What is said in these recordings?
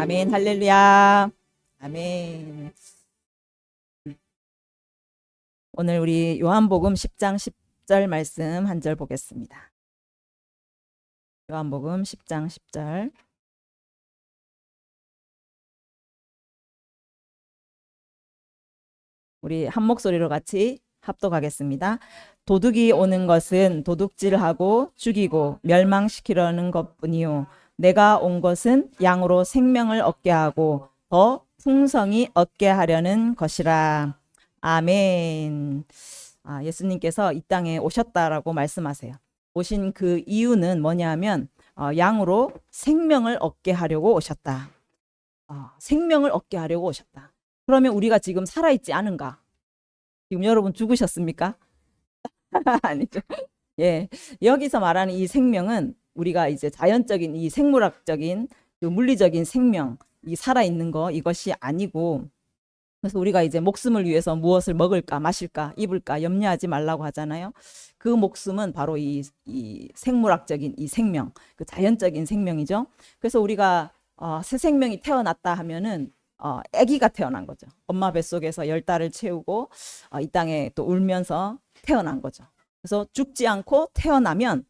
아멘. 할렐루야. 아멘. 오늘 우리 요한복음 10장 10절 말씀 한 절 보겠습니다. 요한복음 10장 10절. 우리 한 목소리로 같이 합독하겠습니다. 도둑이 오는 것은 도둑질하고 죽이고 멸망시키려는 것뿐이요 내가 온 것은 양으로 생명을 얻게 하고 더 풍성히 얻게 하려는 것이라. 아멘. 예수님께서 이 땅에 오셨다라고 말씀하세요. 오신 그 이유는 뭐냐면 양으로 생명을 얻게 하려고 오셨다. 생명을 얻게 하려고 오셨다. 그러면 우리가 지금 살아있지 않은가? 지금 여러분 죽으셨습니까? 아니죠. 예, 여기서 말하는 이 생명은 우리가 이제 자연적인 이 생물학적인 그 물리적인 생명, 이 살아있는 거 이것이 아니고, 그래서 우리가 이제 목숨을 위해서 무엇을 먹을까 마실까 입을까 염려하지 말라고 하잖아요. 그 목숨은 바로 이 생물학적인 이 생명, 그 자연적인 생명이죠. 그래서 우리가 새 생명이 태어났다 하면은 아기가 태어난 거죠. 엄마 뱃속에서 10달을 채우고 이 땅에 또 울면서 태어난 거죠. 그래서 죽지 않고 태어나면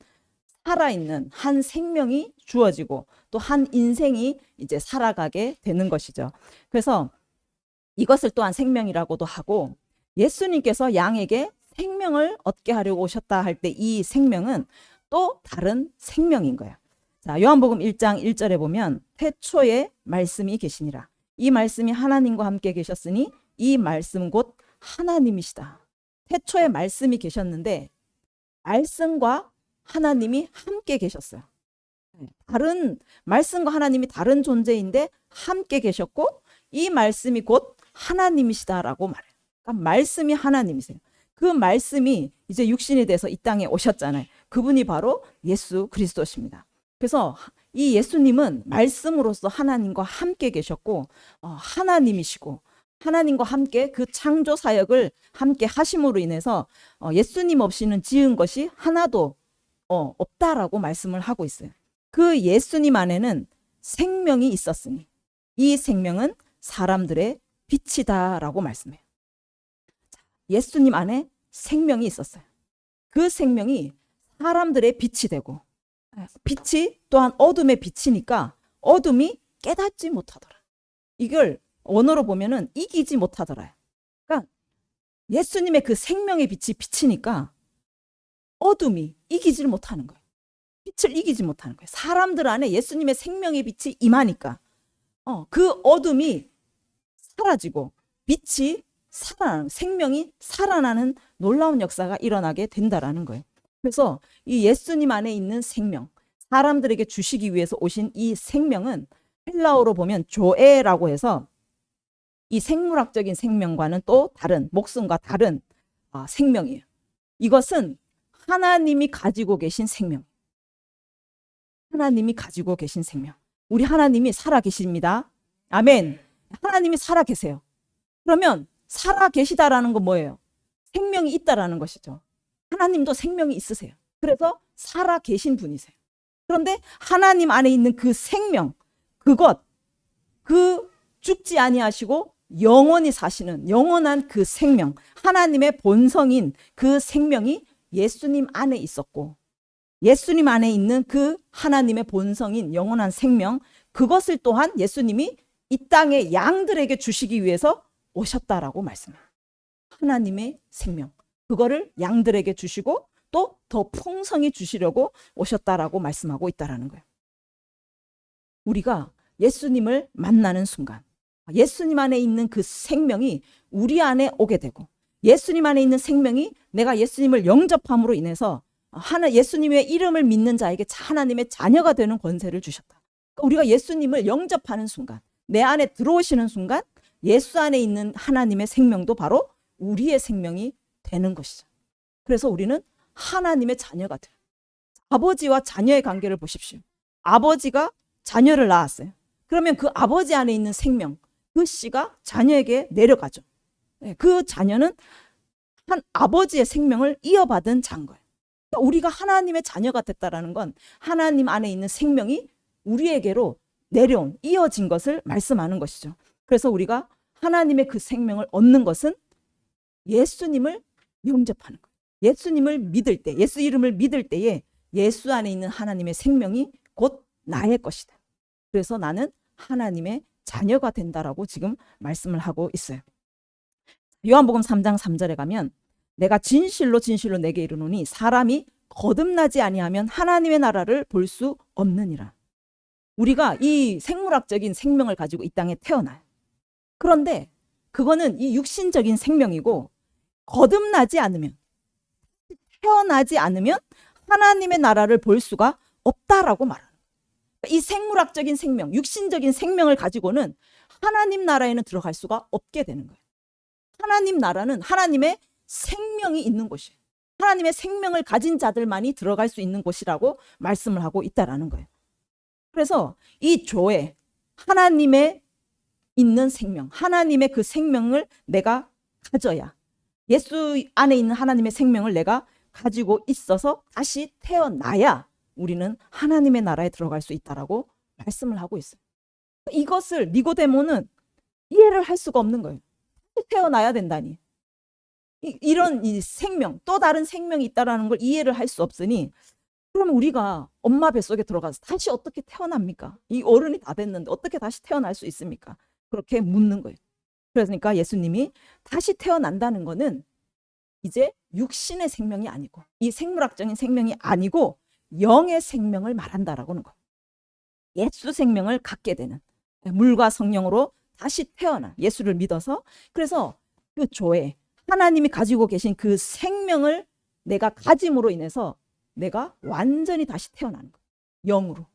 살아있는 한 생명이 주어지고 또 한 인생이 이제 살아가게 되는 것이죠. 그래서 이것을 또한 생명이라고도 하고, 예수님께서 양에게 생명을 얻게 하려고 오셨다 할 때 이 생명은 또 다른 생명인 거예요. 자, 요한복음 1장 1절에 보면 태초에 말씀이 계시니라. 이 말씀이 하나님과 함께 계셨으니 이 말씀 곧 하나님이시다. 태초에 말씀이 계셨는데 말씀과 하나님이 함께 계셨어요. 다른 말씀과 하나님이 다른 존재인데 함께 계셨고 이 말씀이 곧 하나님이시다라고 말해요. 그러니까 말씀이 하나님이세요. 그 말씀이 이제 육신이 돼서 이 땅에 오셨잖아요. 그분이 바로 예수 그리스도십니다. 그래서 이 예수님은 말씀으로서 하나님과 함께 계셨고 하나님이시고 하나님과 함께 그 창조 사역을 함께 하심으로 인해서 예수님 없이는 지은 것이 하나도 없다라고 말씀을 하고 있어요. 그 예수님 안에는 생명이 있었으니 이 생명은 사람들의 빛이다라고 말씀해요. 예수님 안에 생명이 있었어요. 그 생명이 사람들의 빛이 되고 빛이 또한 어둠의 빛이니까 어둠이 깨닫지 못하더라. 이걸 원어로 보면은 이기지 못하더라. 그러니까 예수님의 그 생명의 빛이 빛이니까 어둠이 이기지를 못하는 거예요. 빛을 이기지 못하는 거예요. 사람들 안에 예수님의 생명의 빛이 임하니까 그 어둠이 사라지고 빛이 살아나는, 생명이 살아나는 놀라운 역사가 일어나게 된다라는 거예요. 그래서 이 예수님 안에 있는 생명, 사람들에게 주시기 위해서 오신 이 생명은 헬라어로 보면 조에라고 해서 이 생물학적인 생명과는 또 다른, 목숨과 다른 생명이에요. 이것은 하나님이 가지고 계신 생명. 하나님이 가지고 계신 생명. 우리 하나님이 살아 계십니다. 아멘. 하나님이 살아 계세요. 그러면 살아 계시다라는 건 뭐예요? 생명이 있다라는 것이죠. 하나님도 생명이 있으세요. 그래서 살아 계신 분이세요. 그런데 하나님 안에 있는 그 생명, 그 죽지 아니하시고 영원히 사시는 영원한 그 생명, 하나님의 본성인 그 생명이 예수님 안에 있었고, 예수님 안에 있는 그 하나님의 본성인 영원한 생명, 그것을 또한 예수님이 이 땅의 양들에게 주시기 위해서 오셨다라고 말씀해요. 하나님의 생명, 그거를 양들에게 주시고 또 더 풍성히 주시려고 오셨다라고 말씀하고 있다라는 거예요. 우리가 예수님을 만나는 순간 예수님 안에 있는 그 생명이 우리 안에 오게 되고, 예수님 안에 있는 생명이 내가 예수님을 영접함으로 인해서 예수님의 이름을 믿는 자에게 하나님의 자녀가 되는 권세를 주셨다. 그러니까 우리가 예수님을 영접하는 순간, 내 안에 들어오시는 순간 예수 안에 있는 하나님의 생명도 바로 우리의 생명이 되는 것이죠. 그래서 우리는 하나님의 자녀가 돼요. 아버지와 자녀의 관계를 보십시오. 아버지가 자녀를 낳았어요. 그러면 그 아버지 안에 있는 생명, 그 씨가 자녀에게 내려가죠. 그 자녀는 한 아버지의 생명을 이어받은 자인 거예요. 그러니까 우리가 하나님의 자녀가 됐다라는 건 하나님 안에 있는 생명이 우리에게로 내려온, 이어진 것을 말씀하는 것이죠. 그래서 우리가 하나님의 그 생명을 얻는 것은 예수님을 영접하는 거예요. 예수님을 믿을 때, 예수 이름을 믿을 때에 예수 안에 있는 하나님의 생명이 곧 나의 것이다. 그래서 나는 하나님의 자녀가 된다라고 지금 말씀을 하고 있어요. 요한복음 3장 3절에 가면 내가 진실로 진실로 내게 이르노니 사람이 거듭나지 아니하면 하나님의 나라를 볼 수 없느니라. 우리가 이 생물학적인 생명을 가지고 이 땅에 태어나요. 그런데 그거는 이 육신적인 생명이고 거듭나지 않으면, 태어나지 않으면 하나님의 나라를 볼 수가 없다라고 말하는 거예요. 이 생물학적인 생명, 육신적인 생명을 가지고는 하나님 나라에는 들어갈 수가 없게 되는 거예요. 하나님 나라는 하나님의 생명이 있는 곳이에요. 하나님의 생명을 가진 자들만이 들어갈 수 있는 곳이라고 말씀을 하고 있다라는 거예요. 그래서 이 조에 하나님의 있는 생명, 하나님의 그 생명을 내가 가져야, 예수 안에 있는 하나님의 생명을 내가 가지고 있어서 다시 태어나야 우리는 하나님의 나라에 들어갈 수 있다라고 말씀을 하고 있어요. 이것을 니고데모는 이해를 할 수가 없는 거예요. 태어나야 된다니. 이런 이 생명, 또 다른 생명이 있다라는 걸 이해를 할 수 없으니, 그러면 우리가 엄마 뱃속에 들어가서 다시 어떻게 태어납니까? 이 어른이 다 됐는데 어떻게 다시 태어날 수 있습니까? 그렇게 묻는 거예요. 그러니까 예수님이 다시 태어난다는 거는 이제 육신의 생명이 아니고, 이 생물학적인 생명이 아니고 영의 생명을 말한다라고 하는 거예요. 예수 생명을 갖게 되는, 물과 성령으로 다시 태어나 예수를 믿어서, 그래서 그 조에 하나님이 가지고 계신 그 생명을 내가 가짐으로 인해서 내가 완전히 다시 태어나는 거예요. 영으로,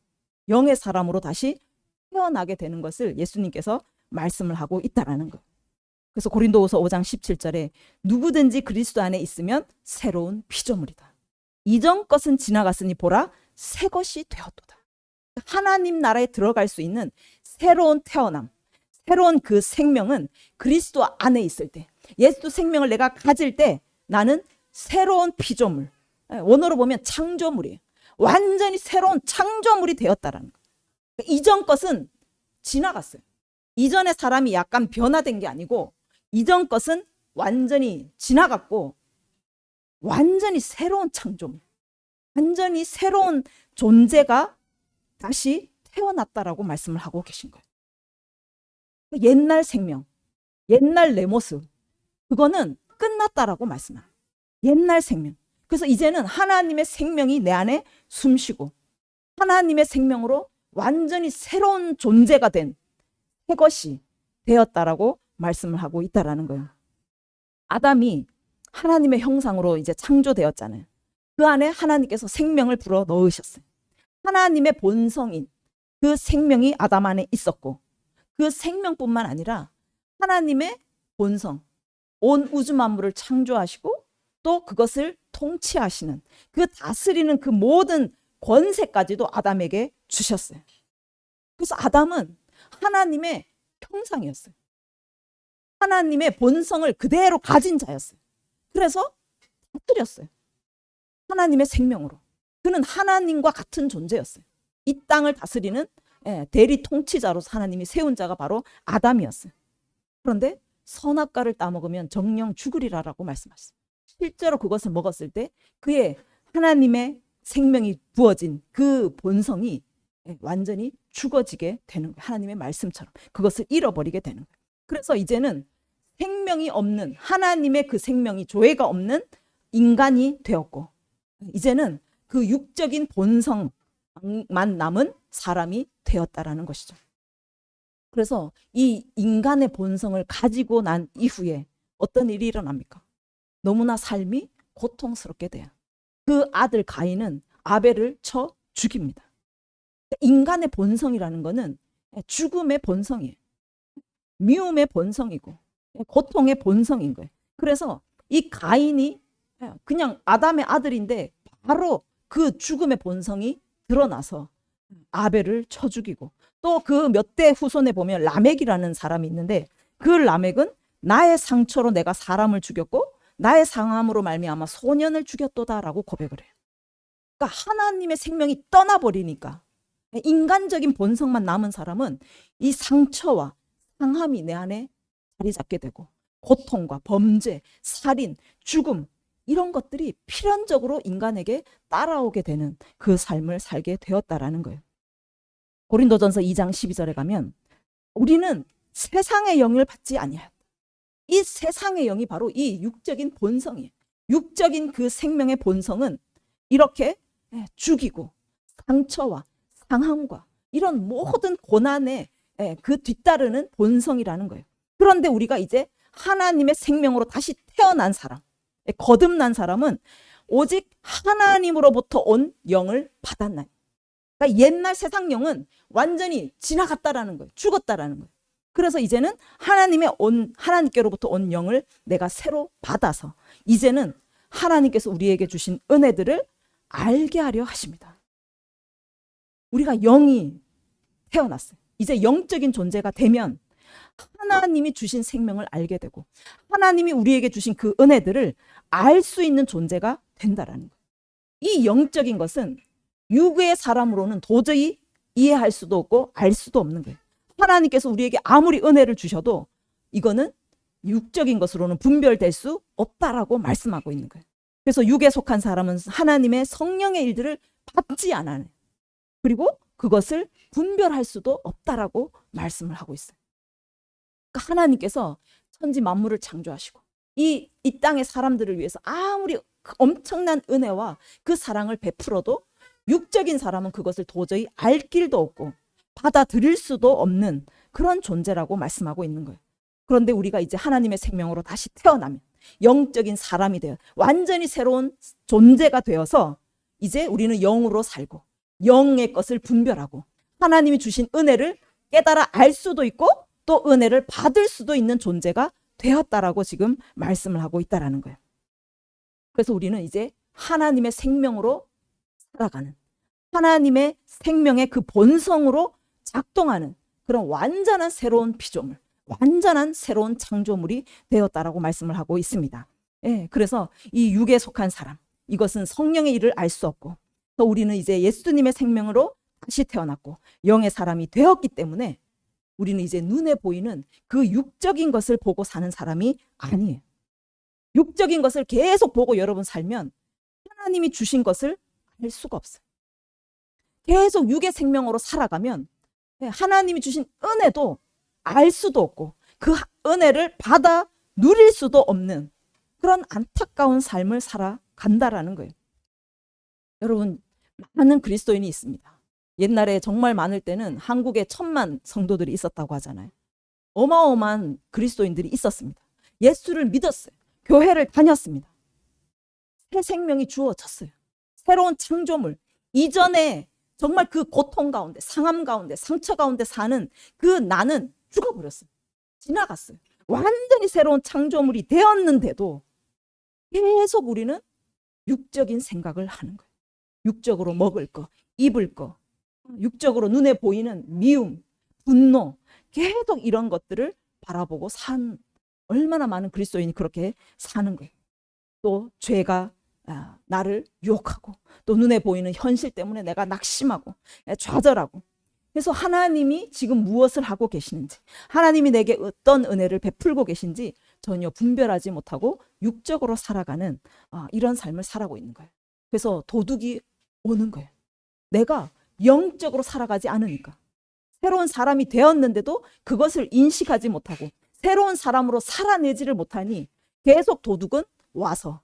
영의 사람으로 다시 태어나게 되는 것을 예수님께서 말씀을 하고 있다라는 거예요. 그래서 고린도후서 5장 17절에 누구든지 그리스도 안에 있으면 새로운 피조물이다. 이전 것은 지나갔으니 보라 새 것이 되었도다. 하나님 나라에 들어갈 수 있는 새로운 태어남, 새로운 그 생명은 그리스도 안에 있을 때, 예수 생명을 내가 가질 때 나는 새로운 피조물, 원어로 보면 창조물이에요. 완전히 새로운 창조물이 되었다라는 거예요. 이전 것은 지나갔어요. 이전의 사람이 약간 변화된 게 아니고 이전 것은 완전히 지나갔고 완전히 새로운 창조물, 완전히 새로운 존재가 다시 태어났다라고 말씀을 하고 계신 거예요. 옛날 생명, 옛날 내 모습, 그거는 끝났다라고 말씀합니다. 옛날 생명. 그래서 이제는 하나님의 생명이 내 안에 숨쉬고 하나님의 생명으로 완전히 새로운 존재가 된 새 것이 되었다라고 말씀을 하고 있다라는 거예요. 아담이 하나님의 형상으로 이제 창조되었잖아요. 그 안에 하나님께서 생명을 불어 넣으셨어요. 하나님의 본성인 그 생명이 아담 안에 있었고, 그 생명뿐만 아니라 하나님의 본성, 온 우주 만물을 창조하시고 또 그것을 통치하시는, 그 다스리는 그 모든 권세까지도 아담에게 주셨어요. 그래서 아담은 하나님의 형상이었어요. 하나님의 본성을 그대로 가진 자였어요. 그래서 다스렸어요. 하나님의 생명으로. 그는 하나님과 같은 존재였어요. 이 땅을 다스리는 대리 통치자로서 하나님이 세운 자가 바로 아담이었어요. 그런데 선악과를 따먹으면 정령 죽으리라라고 말씀하셨어요. 실제로 그것을 먹었을 때 그의 하나님의 생명이 부어진 그 본성이 완전히 죽어지게 되는 거예요. 하나님의 말씀처럼 그것을 잃어버리게 되는 거예요. 그래서 이제는 생명이 없는, 하나님의 그 생명이, 조회가 없는 인간이 되었고, 이제는 그 육적인 본성만 남은 사람이 되었다라는 것이죠. 그래서 이 인간의 본성을 가지고 난 이후에 어떤 일이 일어납니까? 너무나 삶이 고통스럽게 돼요. 그 아들 가인은 아벨을 쳐 죽입니다. 인간의 본성이라는 것은 죽음의 본성이에요. 미움의 본성이고 고통의 본성인 거예요. 그래서 이 가인이 그냥 아담의 아들인데 바로 그 죽음의 본성이 드러나서 아벨을 쳐 죽이고, 또 그 몇 대 후손에 보면 라멕이라는 사람이 있는데 그 라멕은 나의 상처로 내가 사람을 죽였고 나의 상함으로 말미암아 소년을 죽였도다라고 고백을 해요. 그러니까 하나님의 생명이 떠나버리니까 인간적인 본성만 남은 사람은 이 상처와 상함이 내 안에 자리 잡게 되고 고통과 범죄, 살인, 죽음 이런 것들이 필연적으로 인간에게 따라오게 되는 그 삶을 살게 되었다라는 거예요. 고린도전서 2장 12절에 가면 우리는 세상의 영을 받지 아니하였다. 이 세상의 영이 바로 이 육적인 본성이에요. 육적인 그 생명의 본성은 이렇게 죽이고 상처와 상함과 이런 모든 고난에 그 뒤따르는 본성이라는 거예요. 그런데 우리가 이제 하나님의 생명으로 다시 태어난 사람, 거듭난 사람은 오직 하나님으로부터 온 영을 받았나니. 그러니까 옛날 세상 영은 완전히 지나갔다라는 거예요. 죽었다라는 거예요. 그래서 이제는 하나님께로부터 온 영을 내가 새로 받아서 이제는 하나님께서 우리에게 주신 은혜들을 알게 하려 하십니다. 우리가 영이 태어났어요. 이제 영적인 존재가 되면 하나님이 주신 생명을 알게 되고 하나님이 우리에게 주신 그 은혜들을 알 수 있는 존재가 된다라는 거예요. 이 영적인 것은 육의 사람으로는 도저히 이해할 수도 없고 알 수도 없는 거예요. 하나님께서 우리에게 아무리 은혜를 주셔도 이거는 육적인 것으로는 분별될 수 없다라고 말씀하고 있는 거예요. 그래서 육에 속한 사람은 하나님의 성령의 일들을 받지 않아요. 그리고 그것을 분별할 수도 없다라고 말씀을 하고 있어요. 그러니까 하나님께서 천지 만물을 창조하시고 이 땅의 사람들을 위해서 아무리 엄청난 은혜와 그 사랑을 베풀어도 육적인 사람은 그것을 도저히 알 길도 없고 받아들일 수도 없는 그런 존재라고 말씀하고 있는 거예요. 그런데 우리가 이제 하나님의 생명으로 다시 태어나면 영적인 사람이 되어 완전히 새로운 존재가 되어서 이제 우리는 영으로 살고 영의 것을 분별하고 하나님이 주신 은혜를 깨달아 알 수도 있고 또 은혜를 받을 수도 있는 존재가 되었다라고 지금 말씀을 하고 있다라는 거예요. 그래서 우리는 이제 하나님의 생명으로 살아가는 하나님의 생명의 그 본성으로 작동하는 그런 완전한 새로운 피조물, 완전한 새로운 창조물이 되었다라고 말씀을 하고 있습니다. 그래서 이 육에 속한 사람, 이것은 성령의 일을 알 수 없고 또 우리는 이제 예수님의 생명으로 다시 태어났고 영의 사람이 되었기 때문에 우리는 이제 눈에 보이는 그 육적인 것을 보고 사는 사람이 아니에요. 육적인 것을 계속 보고 여러분 살면 하나님이 주신 것을 알 수가 없어요. 계속 육의 생명으로 살아가면 하나님이 주신 은혜도 알 수도 없고 그 은혜를 받아 누릴 수도 없는 그런 안타까운 삶을 살아간다라는 거예요. 여러분, 많은 그리스도인이 있습니다. 옛날에 정말 많을 때는 한국에 1,000만 성도들이 있었다고 하잖아요. 어마어마한 그리스도인들이 있었습니다. 예수를 믿었어요. 교회를 다녔습니다. 새 생명이 주어졌어요. 새로운 창조물. 이전에 정말 그 고통 가운데, 상함 가운데, 상처 가운데 사는 그 나는 죽어버렸어요. 지나갔어요. 완전히 새로운 창조물이 되었는데도 계속 우리는 육적인 생각을 하는 거예요. 육적으로 먹을 거, 입을 거, 육적으로 눈에 보이는 미움, 분노, 계속 이런 것들을 바라보고 산 얼마나 많은 그리스도인이 그렇게 사는 거예요. 또 죄가 나를 유혹하고 또 눈에 보이는 현실 때문에 내가 낙심하고 좌절하고 그래서 하나님이 지금 무엇을 하고 계시는지 하나님이 내게 어떤 은혜를 베풀고 계신지 전혀 분별하지 못하고 육적으로 살아가는 이런 삶을 살아가고 있는 거예요. 그래서 도둑이 오는 거예요. 내가 영적으로 살아가지 않으니까 새로운 사람이 되었는데도 그것을 인식하지 못하고 새로운 사람으로 살아내지를 못하니 계속 도둑은 와서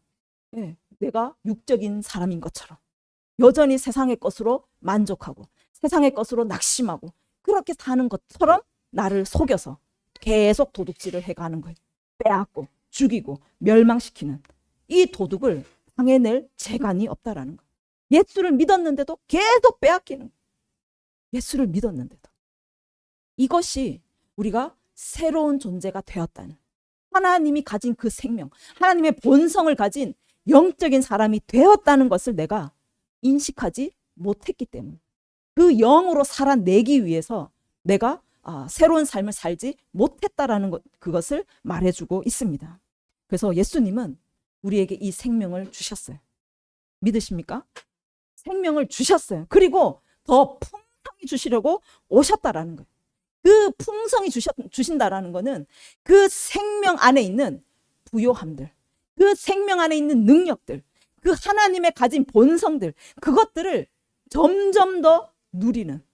내가 육적인 사람인 것처럼 여전히 세상의 것으로 만족하고 세상의 것으로 낙심하고 그렇게 사는 것처럼 나를 속여서 계속 도둑질을 해가는 거예요. 빼앗고 죽이고 멸망시키는 이 도둑을 당해낼 재간이 없다라는 거예요. 예수를 믿었는데도 계속 빼앗기는 거예요. 예수를 믿었는데도. 이것이 우리가 새로운 존재가 되었다는 하나님이 가진 그 생명, 하나님의 본성을 가진 영적인 사람이 되었다는 것을 내가 인식하지 못했기 때문에 그 영으로 살아내기 위해서 내가 새로운 삶을 살지 못했다라는 것, 그것을 말해주고 있습니다. 그래서 예수님은 우리에게 이 생명을 주셨어요. 믿으십니까? 생명을 주셨어요. 그리고 더 풍성히 주시려고 오셨다라는 거예요. 그 풍성히 주신다라는 거는 그 생명 안에 있는 부요함들, 그 생명 안에 있는 능력들, 그 하나님의 가진 본성들, 그것들을 점점 더 누리는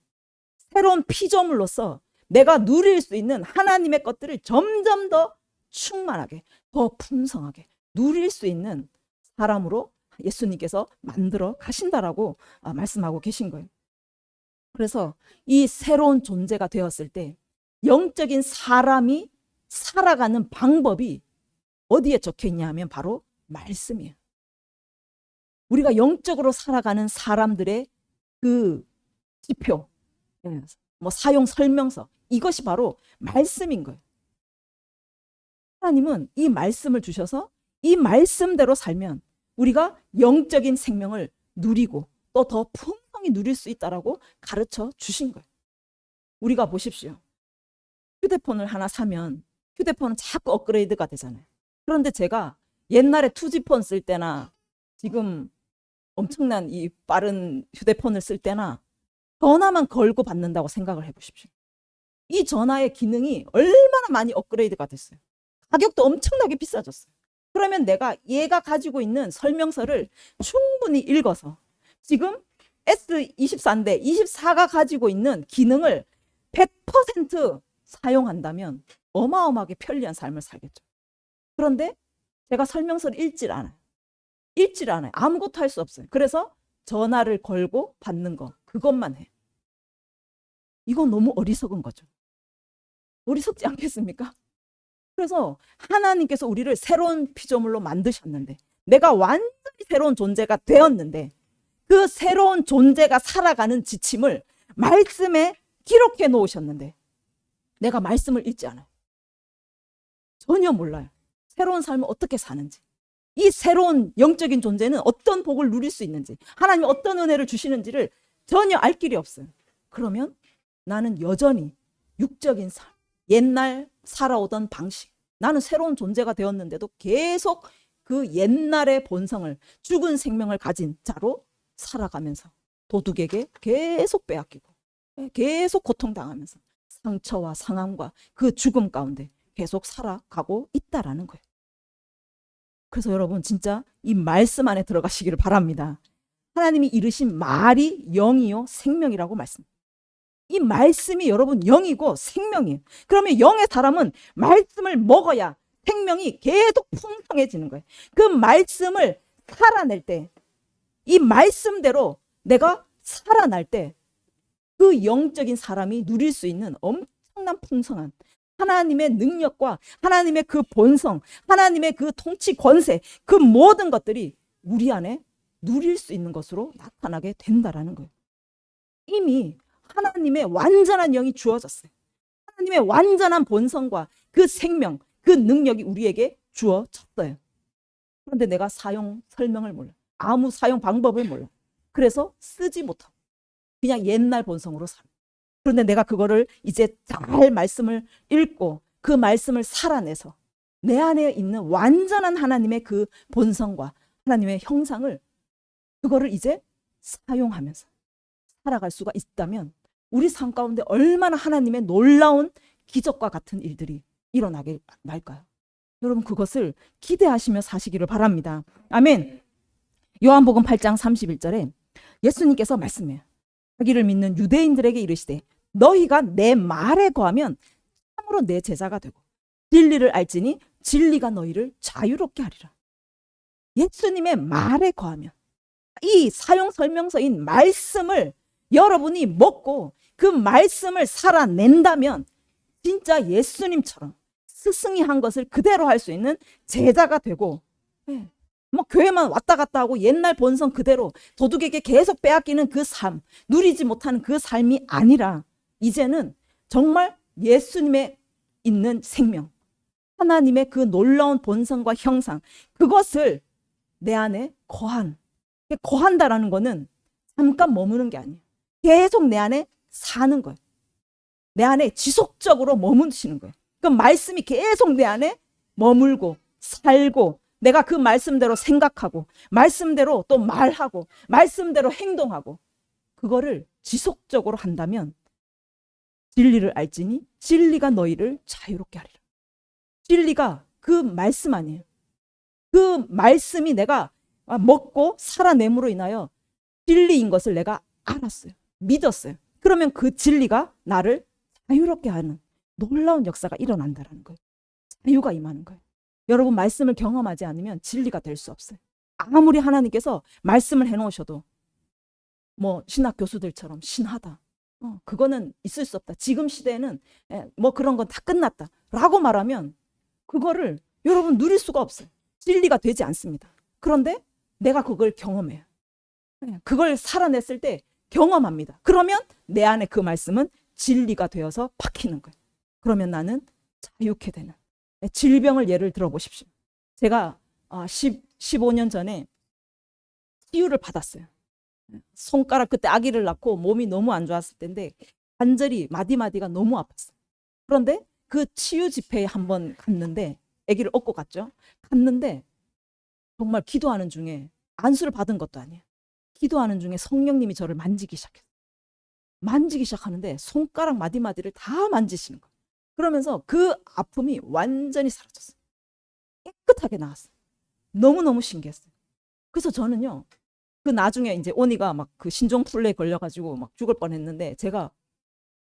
새로운 피조물로서 내가 누릴 수 있는 하나님의 것들을 점점 더 충만하게, 더 풍성하게 누릴 수 있는 사람으로 예수님께서 만들어 가신다라고 말씀하고 계신 거예요. 그래서 이 새로운 존재가 되었을 때 영적인 사람이 살아가는 방법이 어디에 적혀 있냐 하면 바로 말씀이에요. 우리가 영적으로 살아가는 사람들의 그 지표, 뭐 사용 설명서, 이것이 바로 말씀인 거예요. 하나님은 이 말씀을 주셔서 이 말씀대로 살면 우리가 영적인 생명을 누리고 또 더 풍성히 누릴 수 있다라고 가르쳐 주신 거예요. 우리가 보십시오. 휴대폰을 하나 사면 휴대폰은 자꾸 업그레이드가 되잖아요. 그런데 제가 옛날에 2G폰 쓸 때나 지금 엄청난 이 빠른 휴대폰을 쓸 때나 전화만 걸고 받는다고 생각을 해보십시오. 이 전화의 기능이 얼마나 많이 업그레이드가 됐어요. 가격도 엄청나게 비싸졌어요. 그러면 내가 얘가 가지고 있는 설명서를 충분히 읽어서 지금 S24인데 24가 가지고 있는 기능을 100% 사용한다면 어마어마하게 편리한 삶을 살겠죠. 그런데 제가 설명서를 읽질 않아요. 아무것도 할 수 없어요. 그래서 전화를 걸고 받는 거, 그것만 해. 이건 너무 어리석은 거죠. 어리석지 않겠습니까? 그래서 하나님께서 우리를 새로운 피조물로 만드셨는데, 내가 완전히 새로운 존재가 되었는데, 그 새로운 존재가 살아가는 지침을 말씀에 기록해 놓으셨는데 내가 말씀을 읽지 않아요. 전혀 몰라요. 새로운 삶을 어떻게 사는지, 이 새로운 영적인 존재는 어떤 복을 누릴 수 있는지, 하나님이 어떤 은혜를 주시는지를 전혀 알 길이 없어요. 그러면 나는 여전히 육적인 삶, 옛날 살아오던 방식, 나는 새로운 존재가 되었는데도 계속 그 옛날의 본성을, 죽은 생명을 가진 자로 살아가면서 도둑에게 계속 빼앗기고 계속 고통당하면서 상처와 상함과 그 죽음 가운데 계속 살아가고 있다라는 거예요. 그래서 여러분 진짜 이 말씀 안에 들어가시기를 바랍니다. 하나님이 이르신 말이 영이요 생명이라고 말씀. 이 말씀이 여러분 영이고 생명이에요. 그러면 영의 사람은 말씀을 먹어야 생명이 계속 풍성해지는 거예요. 그 말씀을 살아낼 때, 이 말씀대로 내가 살아날 때 그 영적인 사람이 누릴 수 있는 엄청난 풍성한 하나님의 능력과 하나님의 그 본성, 하나님의 그 통치 권세, 그 모든 것들이 우리 안에 누릴 수 있는 것으로 나타나게 된다라는 거예요. 이미 하나님의 완전한 영이 주어졌어요. 하나님의 완전한 본성과 그 생명, 그 능력이 우리에게 주어졌어요. 그런데 내가 사용 설명을 몰라. 아무 사용 방법을 몰라. 그래서 쓰지 못하고 그냥 옛날 본성으로 살아. 그런데 내가 그거를 이제 잘 말씀을 읽고 그 말씀을 살아내서 내 안에 있는 완전한 하나님의 그 본성과 하나님의 형상을, 그거를 이제 사용하면서 살아갈 수가 있다면 우리 삶 가운데 얼마나 하나님의 놀라운 기적과 같은 일들이 일어나게 날까요? 여러분 그것을 기대하시며 사시기를 바랍니다. 아멘. 요한복음 8장 31절에 예수님께서 말씀해요. 자기를 믿는 유대인들에게 이르시되 너희가 내 말에 거하면 참으로 내 제자가 되고 진리를 알지니 진리가 너희를 자유롭게 하리라. 예수님의 말에 거하면, 이 사용 설명서인 말씀을 여러분이 먹고 그 말씀을 살아낸다면 진짜 예수님처럼 스승이 한 것을 그대로 할 수 있는 제자가 되고, 뭐 교회만 왔다 갔다 하고 옛날 본성 그대로 도둑에게 계속 빼앗기는 그 삶, 누리지 못하는 그 삶이 아니라 이제는 정말 예수님의 있는 생명, 하나님의 그 놀라운 본성과 형상, 그것을 내 안에 거한다라는 거는 잠깐 머무는 게 아니에요. 계속 내 안에 사는 거예요. 내 안에 지속적으로 머무시는 거예요. 그 말씀이 계속 내 안에 머물고 살고, 내가 그 말씀대로 생각하고 말씀대로 또 말하고 말씀대로 행동하고, 그거를 지속적으로 한다면 진리를 알지니 진리가 너희를 자유롭게 하리라. 진리가 그 말씀 아니에요. 그 말씀이 내가 먹고 살아냄으로 인하여 진리인 것을 내가 알았어요. 믿었어요. 그러면 그 진리가 나를 자유롭게 하는 놀라운 역사가 일어난다는 거예요. 자유가 임하는 거예요. 여러분, 말씀을 경험하지 않으면 진리가 될 수 없어요. 아무리 하나님께서 말씀을 해놓으셔도 뭐 신학 교수들처럼 신하다, 그거는 있을 수 없다, 지금 시대에는 뭐 그런 건 다 끝났다 라고 말하면 그거를 여러분 누릴 수가 없어요. 진리가 되지 않습니다. 그런데 내가 그걸 경험해요. 그걸 살아냈을 때 경험합니다. 그러면 내 안에 그 말씀은 진리가 되어서 박히는 거예요. 그러면 나는 자유케 되는, 질병을 예를 들어보십시오. 제가 15년 전에 치유를 받았어요. 손가락, 그때 아기를 낳고 몸이 너무 안 좋았을 때인데 관절이 마디마디가 너무 아팠어요. 그런데 그 치유 집회에 한번 갔는데, 아기를 업고 갔죠. 갔는데 정말 기도하는 중에, 안수를 받은 것도 아니에요. 기도하는 중에 성령님이 저를 만지기 시작했어요. 만지기 시작하는데 손가락 마디마디를 다 만지시는 거예요. 그러면서 그 아픔이 완전히 사라졌어요. 깨끗하게 나왔어요. 너무너무 신기했어요. 그래서 저는요, 그 나중에 이제 오니가 막 그 신종플레에 걸려가지고 막 죽을 뻔했는데 제가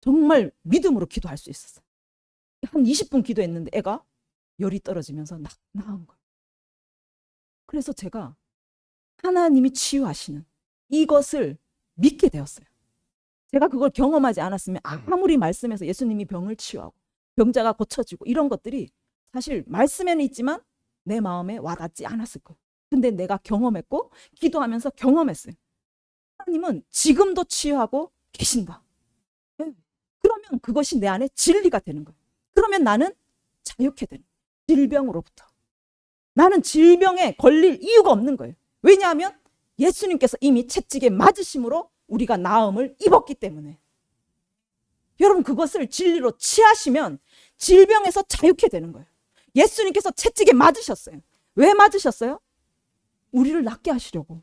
정말 믿음으로 기도할 수 있었어요. 한 20분 기도했는데 애가 열이 떨어지면서 나은 거예요. 그래서 제가 하나님이 치유하시는 이것을 믿게 되었어요. 제가 그걸 경험하지 않았으면 아무리 말씀에서 예수님이 병을 치유하고 병자가 고쳐지고 이런 것들이 사실 말씀에는 있지만 내 마음에 와닿지 않았을 거예요. 근데 내가 경험했고 기도하면서 경험했어요. 하나님은 지금도 치유하고 계신다. 그러면 그것이 내 안에 진리가 되는 거예요. 그러면 나는 자유케 되는 거예요. 질병으로부터. 나는 질병에 걸릴 이유가 없는 거예요. 왜냐하면 예수님께서 이미 채찍에 맞으심으로 우리가 나음을 입었기 때문에. 여러분, 그것을 진리로 취하시면 질병에서 자유케 되는 거예요. 예수님께서 채찍에 맞으셨어요. 왜 맞으셨어요? 우리를 낫게 하시려고.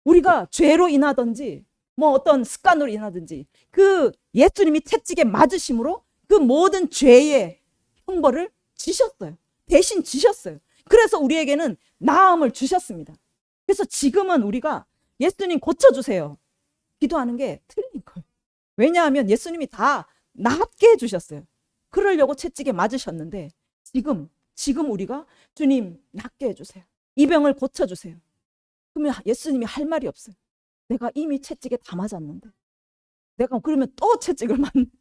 우리가 죄로 인하든지 뭐 어떤 습관으로 인하든지 그 예수님이 채찍에 맞으심으로 그 모든 죄의 형벌을 지셨어요. 대신 지셨어요. 그래서 우리에게는 나음을 주셨습니다. 그래서 지금은 우리가 예수님 고쳐주세요 기도하는 게 틀린 거예요. 왜냐하면 예수님이 다 낫게 해주셨어요. 그러려고 채찍에 맞으셨는데 지금 우리가 주님 낫게 해주세요, 이 병을 고쳐주세요. 그러면 예수님이 할 말이 없어요. 내가 이미 채찍에 다 맞았는데 내가 그러면 또 채찍을 맞는,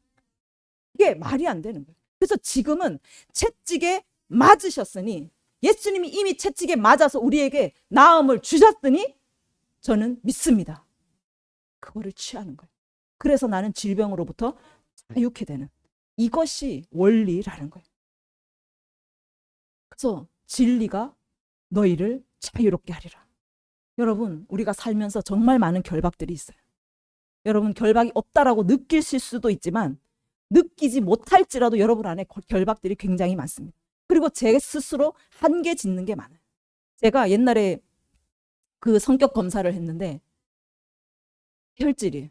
이게 말이 안 되는 거예요. 그래서 지금은 채찍에 맞으셨으니, 예수님이 이미 채찍에 맞아서 우리에게 나음을 주셨으니 저는 믿습니다. 그거를 취하는 거예요. 그래서 나는 질병으로부터 자유케 되는, 이것이 원리라는 거예요. 그래서 진리가 너희를 자유롭게 하리라. 여러분, 우리가 살면서 정말 많은 결박들이 있어요. 여러분, 결박이 없다라고 느끼실 수도 있지만 느끼지 못할지라도 여러분 안에 결박들이 굉장히 많습니다. 그리고 제 스스로 한계 짓는 게 많아요. 제가 옛날에 그 성격 검사를 했는데 혈질이,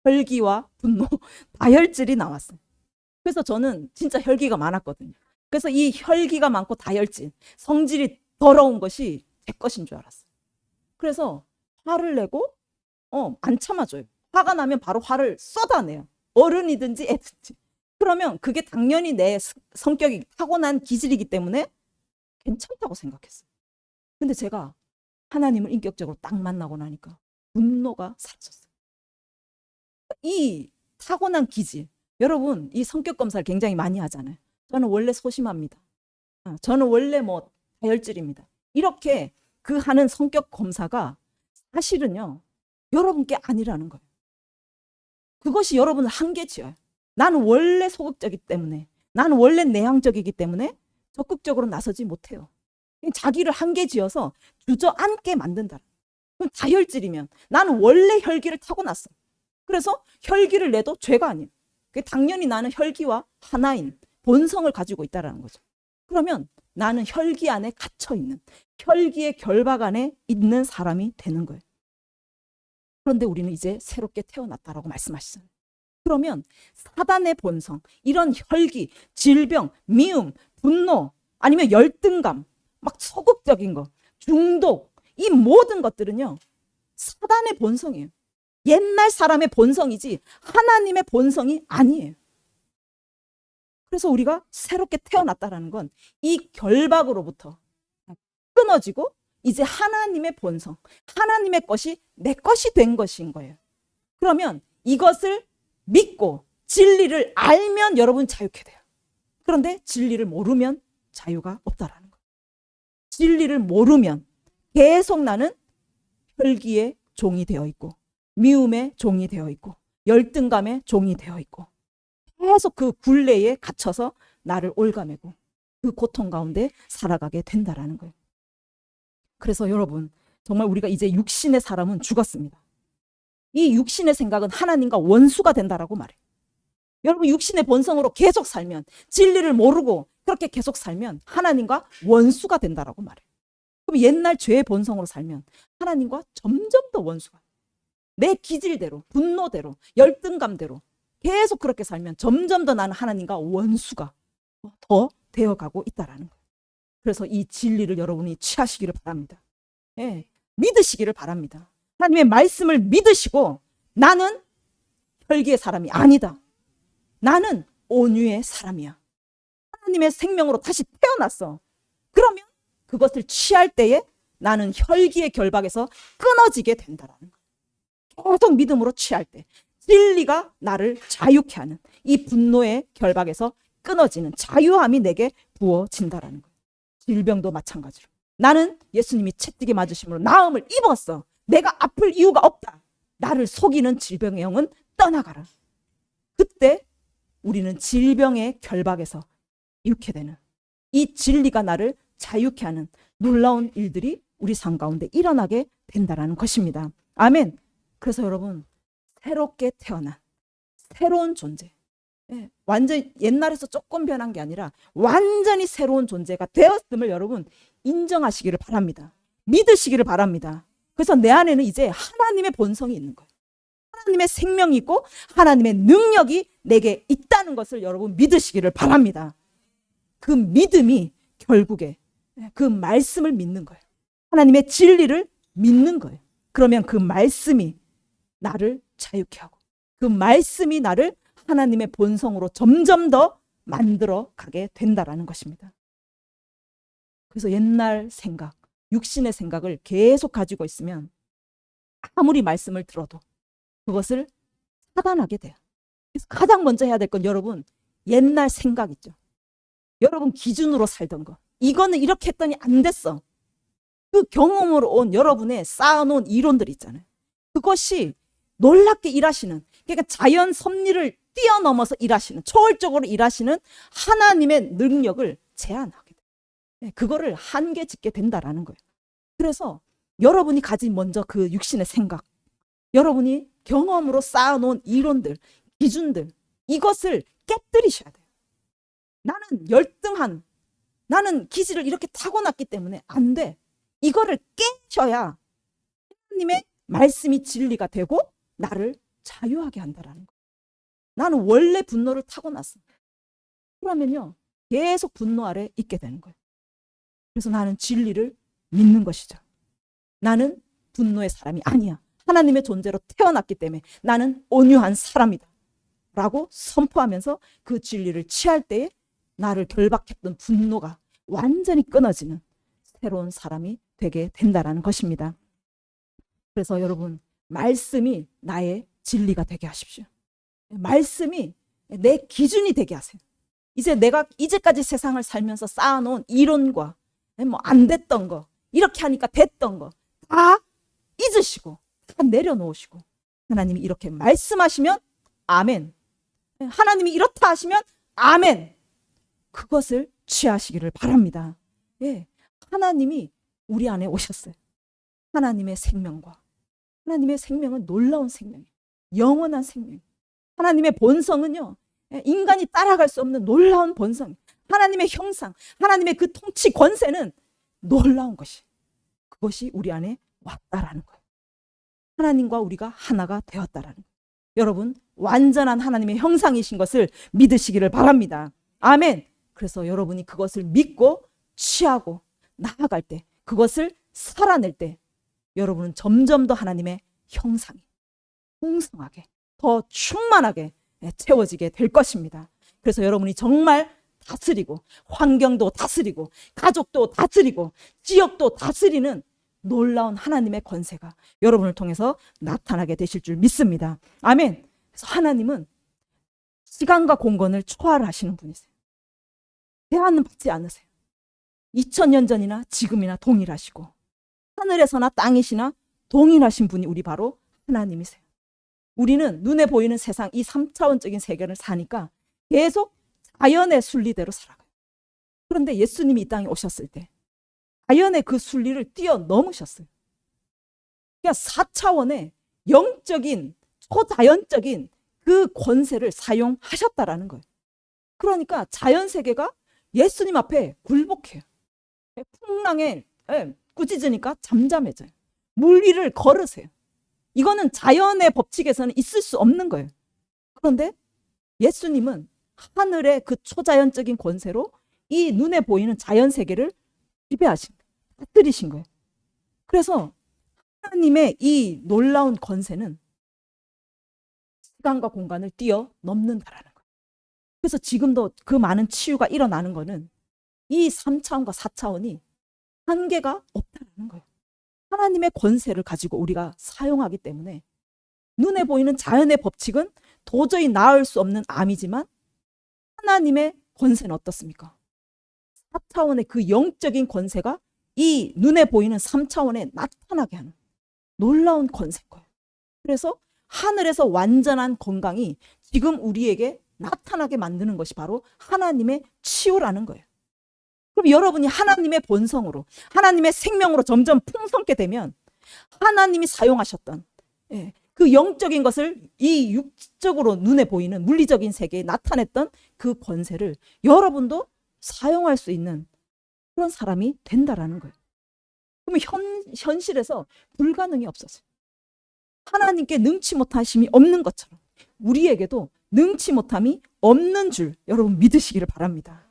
혈기와 분노, 다혈질이 나왔어요. 그래서 저는 진짜 혈기가 많았거든요. 그래서 이 혈기가 많고 다혈질, 성질이 더러운 것이 제 것인 줄 알았어요. 그래서 화를 내고 안 참아줘요. 화가 나면 바로 화를 쏟아내요. 어른이든지 애든지. 그러면 그게 당연히 내 성격이 타고난 기질이기 때문에 괜찮다고 생각했어요. 근데 제가 하나님을 인격적으로 딱 만나고 나니까 분노가 사라졌어요. 이 타고난 기질, 여러분 이 성격 검사를 굉장히 많이 하잖아요. 저는 원래 소심합니다. 저는 원래 뭐 다혈질입니다. 이렇게 그 하는 성격 검사가 사실은요 여러분께 아니라는 거예요. 그것이 여러분을 한계지어요. 나는 원래 소극적이기 때문에, 나는 원래 내향적이기 때문에 적극적으로 나서지 못해요. 자기를 한계지어서 주저앉게 만든다. 그럼 다혈질이면 나는 원래 혈기를 타고났어. 그래서 혈기를 내도 죄가 아니에요. 당연히 나는 혈기와 하나인 본성을 가지고 있다는 거죠. 그러면 나는 혈기 안에 갇혀있는, 혈기의 결박 안에 있는 사람이 되는 거예요. 그런데 우리는 이제 새롭게 태어났다라고 말씀하시잖아요. 그러면 사단의 본성, 이런 혈기, 질병, 미움, 분노, 아니면 열등감, 막 소극적인 거, 중독, 이 모든 것들은요, 사단의 본성이에요. 옛날 사람의 본성이지 하나님의 본성이 아니에요. 그래서 우리가 새롭게 태어났다라는 건 이 결박으로부터 끊어지고 이제 하나님의 본성, 하나님의 것이 내 것이 된 것인 거예요. 그러면 이것을 믿고 진리를 알면 여러분 자유케 돼요. 그런데 진리를 모르면 자유가 없다라는 거예요. 진리를 모르면 계속 나는 혈기의 종이 되어 있고, 미움의 종이 되어 있고, 열등감의 종이 되어 있고, 계속 그 굴레에 갇혀서 나를 올가매고 그 고통 가운데 살아가게 된다라는 거예요. 그래서 여러분, 정말 우리가 이제 육신의 사람은 죽었습니다. 이 육신의 생각은 하나님과 원수가 된다라고 말해요. 여러분, 육신의 본성으로 계속 살면, 진리를 모르고 그렇게 계속 살면 하나님과 원수가 된다라고 말해요. 그럼 옛날 죄의 본성으로 살면 하나님과 점점 더 원수가 돼요. 내 기질대로, 분노대로, 열등감대로 계속 그렇게 살면 점점 더 나는 하나님과 원수가 더 되어가고 있다라는 거예요. 그래서 이 진리를 여러분이 취하시기를 바랍니다. 예, 믿으시기를 바랍니다. 하나님의 말씀을 믿으시고, 나는 혈기의 사람이 아니다. 나는 온유의 사람이야. 하나님의 생명으로 다시 태어났어. 그러면 그것을 취할 때에 나는 혈기의 결박에서 끊어지게 된다라는 거예요. 계속 믿음으로 취할 때 진리가 나를 자유케 하는, 이 분노의 결박에서 끊어지는 자유함이 내게 부어진다라는 거예요. 질병도 마찬가지로 나는 예수님이 채찍에 맞으심으로 나음을 입었어. 내가 아플 이유가 없다. 나를 속이는 질병의 영은 떠나가라. 그때 우리는 질병의 결박에서 자유케 되는, 이 진리가 나를 자유케 하는 놀라운 일들이 우리 삶 가운데 일어나게 된다는 것입니다. 아멘. 그래서 여러분, 새롭게 태어난 새로운 존재, 완전 옛날에서 조금 변한 게 아니라 완전히 새로운 존재가 되었음을 여러분 인정하시기를 바랍니다. 믿으시기를 바랍니다. 그래서 내 안에는 이제 하나님의 본성이 있는 거예요. 하나님의 생명이 있고 하나님의 능력이 내게 있다는 것을 여러분 믿으시기를 바랍니다. 그 믿음이 결국에 그 말씀을 믿는 거예요. 하나님의 진리를 믿는 거예요. 그러면 그 말씀이 나를 자유케 하고 그 말씀이 나를 하나님의 본성으로 점점 더 만들어 가게 된다라는 것입니다. 그래서 옛날 생각, 육신의 생각을 계속 가지고 있으면 아무리 말씀을 들어도 그것을 차단하게 돼요. 그래서 가장 먼저 해야 될 건 여러분, 옛날 생각 있죠. 여러분 기준으로 살던 거. 이거는 이렇게 했더니 안 됐어. 그 경험으로 온 여러분의 쌓아놓은 이론들 있잖아요. 그것이 놀랍게 일하시는, 그러니까 자연 섭리를 뛰어넘어서 일하시는, 초월적으로 일하시는 하나님의 능력을 제한하게 돼요. 그거를 한계 짓게 된다라는 거예요. 그래서 여러분이 가진 먼저 그 육신의 생각, 여러분이 경험으로 쌓아놓은 이론들, 기준들, 이것을 깨뜨리셔야 돼요. 나는 열등한, 나는 기질을 이렇게 타고났기 때문에 안 돼. 이거를 깨셔야 하나님의 말씀이 진리가 되고 나를 자유하게 한다라는 거예요. 나는 원래 분노를 타고났어. 그러면요, 계속 분노 아래 있게 되는 거예요. 그래서 나는 진리를 믿는 것이죠. 나는 분노의 사람이 아니야. 하나님의 존재로 태어났기 때문에 나는 온유한 사람이다 라고 선포하면서 그 진리를 취할 때에 나를 결박했던 분노가 완전히 끊어지는 새로운 사람이 되게 된다는 것입니다. 그래서 여러분, 말씀이 나의 진리가 되게 하십시오. 말씀이 내 기준이 되게 하세요. 이제 내가 이제까지 세상을 살면서 쌓아놓은 이론과 뭐 안 됐던 거, 이렇게 하니까 됐던 거 다 잊으시고 다 내려놓으시고, 하나님이 이렇게 말씀하시면 아멘, 하나님이 이렇다 하시면 아멘, 그것을 취하시기를 바랍니다. 예, 하나님이 우리 안에 오셨어요. 하나님의 생명과, 하나님의 생명은 놀라운 생명이에요. 영원한 생명이에요. 하나님의 본성은요, 인간이 따라갈 수 없는 놀라운 본성, 하나님의 형상, 하나님의 그 통치 권세는 놀라운 것이, 그것이 우리 안에 왔다라는 거예요. 하나님과 우리가 하나가 되었다라는 거예요. 여러분, 완전한 하나님의 형상이신 것을 믿으시기를 바랍니다. 아멘. 그래서 여러분이 그것을 믿고 취하고 나아갈 때, 그것을 살아낼 때 여러분은 점점 더 하나님의 형상이 풍성하게, 더 충만하게 채워지게 될 것입니다. 그래서 여러분이 정말 다스리고, 환경도 다스리고, 가족도 다스리고, 지역도 다스리는 놀라운 하나님의 권세가 여러분을 통해서 나타나게 되실 줄 믿습니다. 아멘. 그래서 하나님은 시간과 공간을 초월하시는 분이세요. 제한은 받지 않으세요. 2000년 전이나 지금이나 동일하시고, 하늘에서나 땅이시나 동일하신 분이 우리 바로 하나님이세요. 우리는 눈에 보이는 세상, 이 3차원적인 세계를 사니까 계속 자연의 순리대로 살아가요. 그런데 예수님이 이 땅에 오셨을 때 자연의 그 순리를 뛰어넘으셨어요. 그러니까 4차원의 영적인, 초자연적인 그 권세를 사용하셨다라는 거예요. 그러니까 자연세계가 예수님 앞에 굴복해요. 풍랑에 꾸짖으니까 잠잠해져요. 물 위를 걸으세요. 이거는 자연의 법칙에서는 있을 수 없는 거예요. 그런데 예수님은 하늘의 그 초자연적인 권세로 이 눈에 보이는 자연세계를 지배하신 거예요. 다스리신 거예요. 그래서 하나님의 이 놀라운 권세는 시간과 공간을 뛰어넘는다라는 거예요. 그래서 지금도 그 많은 치유가 일어나는 거는 이 3차원과 4차원이 한계가 없다는 거예요. 하나님의 권세를 가지고 우리가 사용하기 때문에 눈에 보이는 자연의 법칙은 도저히 나을 수 없는 암이지만 하나님의 권세는 어떻습니까? 4차원의 그 영적인 권세가 이 눈에 보이는 3차원에 나타나게 하는 놀라운 권세인 거예요. 그래서 하늘에서 완전한 건강이 지금 우리에게 나타나게 만드는 것이 바로 하나님의 치유라는 거예요. 그럼 여러분이 하나님의 본성으로, 하나님의 생명으로 점점 풍성게 되면 하나님이 사용하셨던 그 영적인 것을 이 육적으로 눈에 보이는 물리적인 세계에 나타냈던 그 권세를 여러분도 사용할 수 있는 그런 사람이 된다라는 거예요. 그러면 현실에서 불가능이 없어져요. 하나님께 능치 못하심이 없는 것처럼 우리에게도 능치 못함이 없는 줄 여러분 믿으시기를 바랍니다.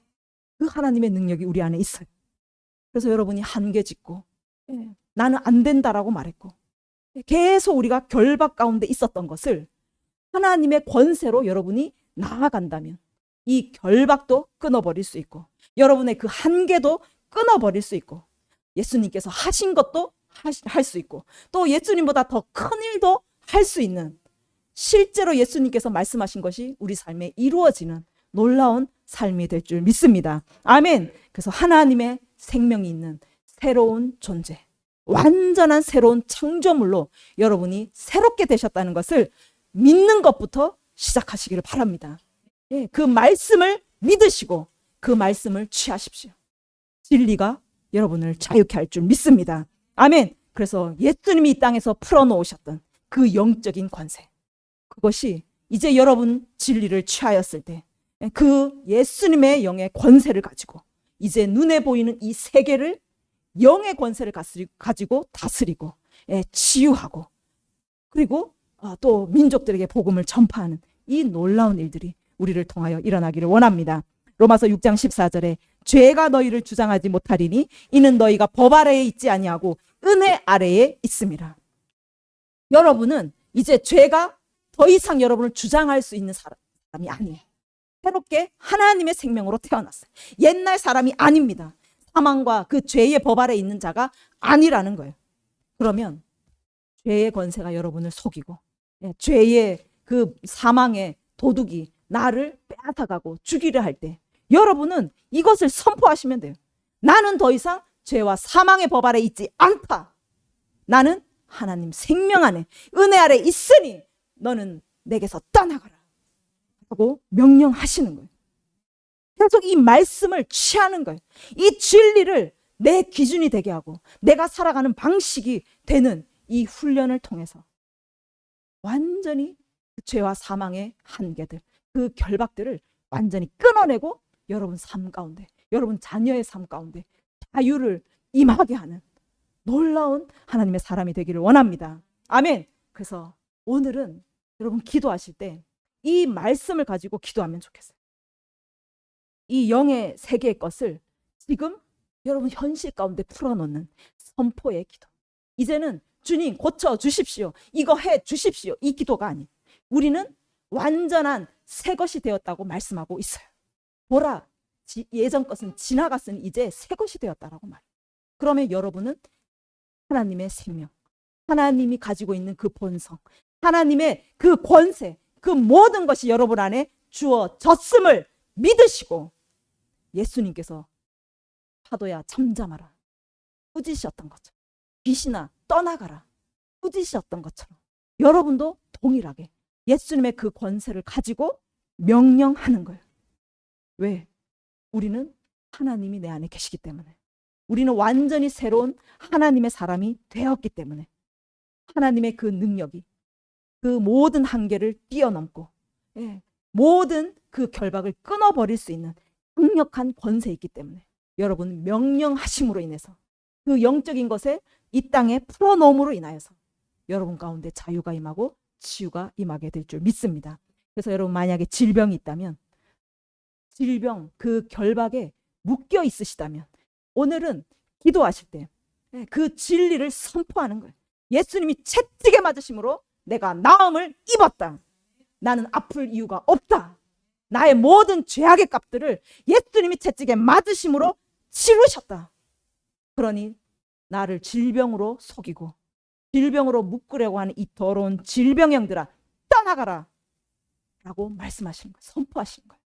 그 하나님의 능력이 우리 안에 있어요. 그래서 여러분이 한계 짓고 나는 안 된다라고 말했고 계속 우리가 결박 가운데 있었던 것을 하나님의 권세로 여러분이 나아간다면 이 결박도 끊어버릴 수 있고 여러분의 그 한계도 끊어버릴 수 있고 예수님께서 하신 것도 할 수 있고 또 예수님보다 더 큰 일도 할 수 있는 실제로 예수님께서 말씀하신 것이 우리 삶에 이루어지는 놀라운 삶이 될 줄 믿습니다. 아멘. 그래서 하나님의 생명이 있는 새로운 존재, 완전한 새로운 창조물로 여러분이 새롭게 되셨다는 것을 믿는 것부터 시작하시기를 바랍니다. 그 말씀을 믿으시고 그 말씀을 취하십시오. 진리가 여러분을 자유케 할 줄 믿습니다. 아멘. 그래서 예수님이 이 땅에서 풀어놓으셨던 그 영적인 권세, 그것이 이제 여러분 진리를 취하였을 때 그 예수님의 영의 권세를 가지고 이제 눈에 보이는 이 세계를 영의 권세를 가지고 다스리고 치유하고 그리고 또 민족들에게 복음을 전파하는 이 놀라운 일들이 우리를 통하여 일어나기를 원합니다. 로마서 6장 14절에 죄가 너희를 주장하지 못하리니 이는 너희가 법 아래에 있지 아니하고 은혜 아래에 있습니다. 여러분은 이제 죄가 더 이상 여러분을 주장할 수 있는 사람이 아니에요. 새롭게 하나님의 생명으로 태어났어요. 옛날 사람이 아닙니다. 사망과 그 죄의 법 아래에 있는 자가 아니라는 거예요. 그러면 죄의 권세가 여러분을 속이고 죄의 그 사망의 도둑이 나를 빼앗아가고 죽이려 할 때 여러분은 이것을 선포하시면 돼요. 나는 더 이상 죄와 사망의 법 아래에 있지 않다. 나는 하나님 생명 안에 은혜 아래 있으니 너는 내게서 떠나가라 하고 명령하시는 거예요. 계속 이 말씀을 취하는 거예요. 이 진리를 내 기준이 되게 하고 내가 살아가는 방식이 되는 이 훈련을 통해서 완전히 그 죄와 사망의 한계들, 그 결박들을 완전히 끊어내고 여러분 삶 가운데, 여러분 자녀의 삶 가운데 자유를 임하게 하는 놀라운 하나님의 사람이 되기를 원합니다. 아멘. 그래서 오늘은 여러분 기도하실 때 이 말씀을 가지고 기도하면 좋겠어요. 이 영의 세계의 것을 지금 여러분 현실 가운데 풀어놓는 선포의 기도. 이제는 주님 고쳐주십시오, 이거 해주십시오, 이 기도가 아니에요. 우리는 완전한 새 것이 되었다고 말씀하고 있어요. 보라, 예전 것은 지나갔으니 이제 새 것이 되었다라고 말해요. 그러면 여러분은 하나님의 생명, 하나님이 가지고 있는 그 본성, 하나님의 그 권세, 그 모든 것이 여러분 안에 주어졌음을 믿으시고, 예수님께서 파도야 잠잠하라 꾸짖으셨던 것처럼, 귀신아 떠나가라 꾸짖으셨던 것처럼 여러분도 동일하게 예수님의 그 권세를 가지고 명령하는 거예요. 왜? 우리는 하나님이 내 안에 계시기 때문에, 우리는 완전히 새로운 하나님의 사람이 되었기 때문에, 하나님의 그 능력이 그 모든 한계를 뛰어넘고 모든 그 결박을 끊어버릴 수 있는 강력한 권세가 있기 때문에 여러분 명령하심으로 인해서 그 영적인 것에 이 땅에 풀어놓음으로 인하여서 여러분 가운데 자유가 임하고 치유가 임하게 될 줄 믿습니다. 그래서 여러분 만약에 질병이 있다면, 질병 그 결박에 묶여 있으시다면 오늘은 기도하실 때 그 진리를 선포하는 거예요. 예수님이 채찍에 맞으심으로 내가 나음을 입었다. 나는 아플 이유가 없다. 나의 모든 죄악의 값들을 예수님이 채찍에 맞으심으로 치르셨다. 그러니 나를 질병으로 속이고 질병으로 묶으려고 하는 이 더러운 질병형들아 떠나가라 라고 말씀하시는 거예요. 선포하시는 거예요.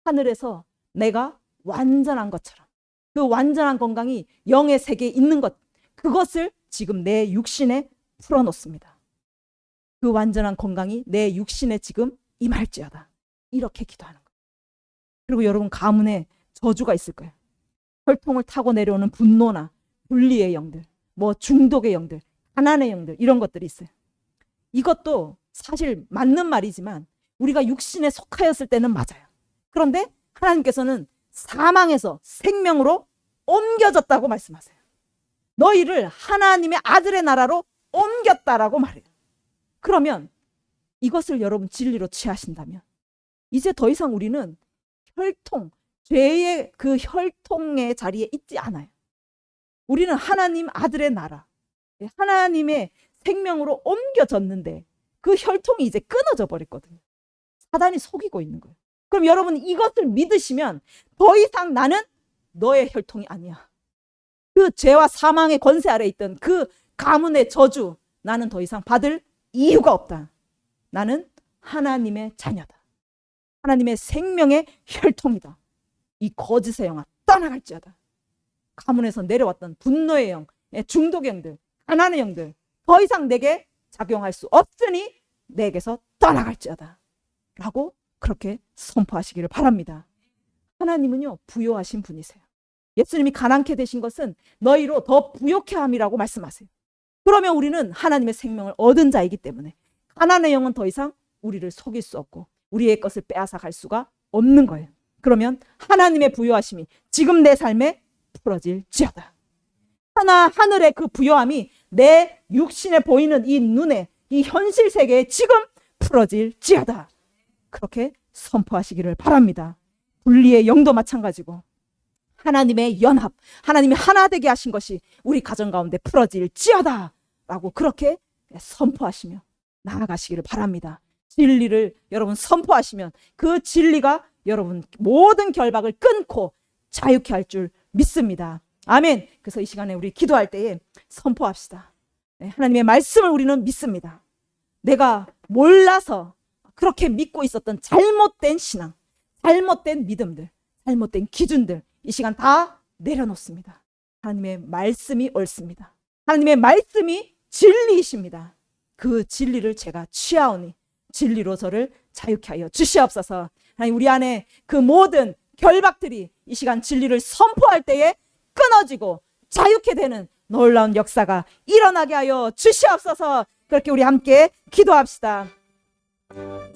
하늘에서 내가 완전한 것처럼 그 완전한 건강이 영의 세계에 있는 것, 그것을 지금 내 육신에 풀어놓습니다. 그 완전한 건강이 내 육신에 지금 임할지어다. 이렇게 기도하는 거예요. 그리고 여러분 가문에 저주가 있을 거예요. 혈통을 타고 내려오는 분노나 분리의 영들, 뭐 중독의 영들, 가난의 영들, 이런 것들이 있어요. 이것도 사실 맞는 말이지만 우리가 육신에 속하였을 때는 맞아요. 그런데 하나님께서는 사망에서 생명으로 옮겨졌다고 말씀하세요. 너희를 하나님의 아들의 나라로 옮겼다라고 말해요. 그러면 이것을 여러분 진리로 취하신다면 이제 더 이상 우리는 혈통, 죄의 그 혈통의 자리에 있지 않아요. 우리는 하나님 아들의 나라, 하나님의 생명으로 옮겨졌는데 그 혈통이 이제 끊어져 버렸거든요. 사단이 속이고 있는 거예요. 그럼 여러분 이것을 믿으시면 더 이상 나는 너의 혈통이 아니야. 그 죄와 사망의 권세 아래 있던 그 가문의 저주, 나는 더 이상 받을 이유가 없다. 나는 하나님의 자녀다. 하나님의 생명의 혈통이다. 이 거짓의 영아 떠나갈지어다. 가문에서 내려왔던 분노의 영, 중독의 영들, 가난의 영들 더 이상 내게 작용할 수 없으니 내게서 떠나갈지어다 라고 그렇게 선포하시기를 바랍니다. 하나님은요 부요하신 분이세요. 예수님이 가난케 되신 것은 너희로 더 부요케 함이라고 말씀하세요. 그러면 우리는 하나님의 생명을 얻은 자이기 때문에 가난의 영은 더 이상 우리를 속일 수 없고 우리의 것을 빼앗아 갈 수가 없는 거예요. 그러면 하나님의 부요하심이 지금 내 삶에 풀어질지어다. 하늘의 그 부요함이 내 육신에 보이는 이 눈에, 이 현실 세계에 지금 풀어질지어다. 그렇게 선포하시기를 바랍니다. 분리의 영도 마찬가지고 하나님의 연합, 하나님이 하나 되게 하신 것이 우리 가정 가운데 풀어질지어다 라고 그렇게 선포하시며 나아가시기를 바랍니다. 진리를 여러분 선포하시면 그 진리가 여러분 모든 결박을 끊고 자유케 할 줄 믿습니다. 아멘. 그래서 이 시간에 우리 기도할 때에 선포합시다. 하나님의 말씀을 우리는 믿습니다. 내가 몰라서 그렇게 믿고 있었던 잘못된 신앙, 잘못된 믿음들, 잘못된 기준들 이 시간 다 내려놓습니다. 하나님의 말씀이 옳습니다. 하나님의 말씀이 진리이십니다. 그 진리를 제가 취하오니 진리로 저를 자유케 하여 주시옵소서. 하나님 우리 안에 그 모든 결박들이 이 시간 진리를 선포할 때에 끊어지고 자유케 되는 놀라운 역사가 일어나게 하여 주시옵소서. 그렇게 우리 함께 기도합시다.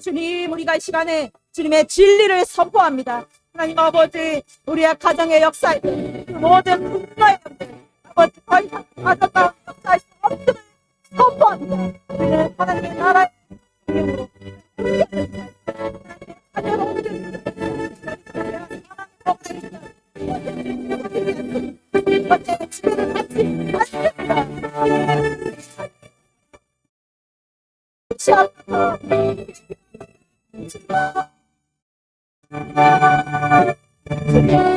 주님, 우리가 이 시간에 주님의 진리를 선포합니다. 하나님 아버지, 우리의 가정의 역사에 그 모든 분노의 영들 아버지 더 이상 가져가 역사할 수 없음을 선포합니다. 우리는 하나님의 나라의 이름으로 하나님의 번째는 지배를 받지 않습니다. 시합부터 지배를